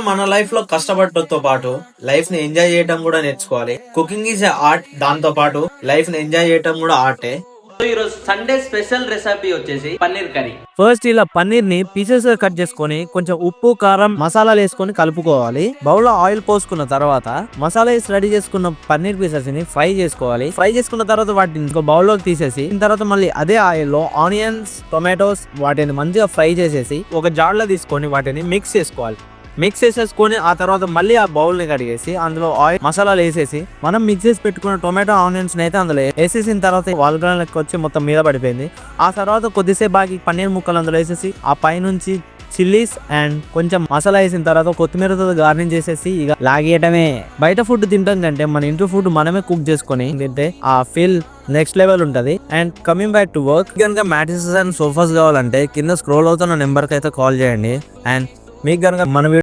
మన లైఫ్ లో కష్టపడటంతో పాటు లైఫ్ ని ఎంజాయ్ చేయడం కూడా నేర్చుకోవాలి. Cooking is art. దాంతో పాటు లైఫ్ ని ఎంజాయ్ చేయడం కూడా ఆర్టే. ఈరోజు సండే స్పెషల్ రెసిపీ వచ్చేసి పన్నీర్ కర్రీ. ఫస్ట్ ఇలా పన్నీర్ ని పీసెస్ గా కట్ చేసుకొని కొంచెం ఉప్పు కారం మసాలాలు వేసుకొని కలుపుకోవాలి. బౌల్ లో ఆయిల్ పోసుకున్న తర్వాత మసాలా వేసి రెడీ చేసుకున్న పన్నీర్ పీసెస్ ని ఫ్రై చేసుకోవాలి. ఫ్రై చేసుకున్న తర్వాత వాటిని ఒక బౌల్ లోకి తీసేసి తర్వాత మళ్ళీ అదే ఆయిల్ లో ఆనియన్స్ టొమాటోస్ వాటిని మంచిగా ఫ్రై చేసేసి ఒక జార్ లో తీసుకొని వాటిని మిక్స్ చేసుకోవాలి. మిక్స్ చేసేసుకొని ఆ తర్వాత మళ్ళీ ఆ బౌల్ ని కడిగేసి అందులో ఆయిల్ మసాలాలు వేసేసి మనం మిక్స్ చేసి పెట్టుకున్న టొమాటో ఆనియన్స్ అయితే అందులో వేసేసిన తర్వాత వాల్గ్రాన్కి వచ్చి మొత్తం మీద పడిపోయింది. ఆ తర్వాత కొద్దిసేపు బాగా పన్నీర్ ముక్కలు అందులో వేసేసి ఆ పైనుంచి చిల్లీస్ అండ్ కొంచెం మసాలా వేసిన తర్వాత కొత్తిమీరతో గార్నిష్ చేసేసి ఇక లాగేయటమే. బయట ఫుడ్ తింటాం కంటే మన ఇంట్లో ఫుడ్ మనమే కుక్ చేసుకొని తింటే ఆ ఫీల్ నెక్స్ట్ లెవెల్ ఉంటది. And coming back to work, కనుక మ్యాట్రెసెస్ అండ్ సోఫాస్ కావాలంటే కింద స్క్రోల్ అవుతున్న నెంబర్కి అయితే కాల్ చేయండి. అండ్ మీకు కనుక మన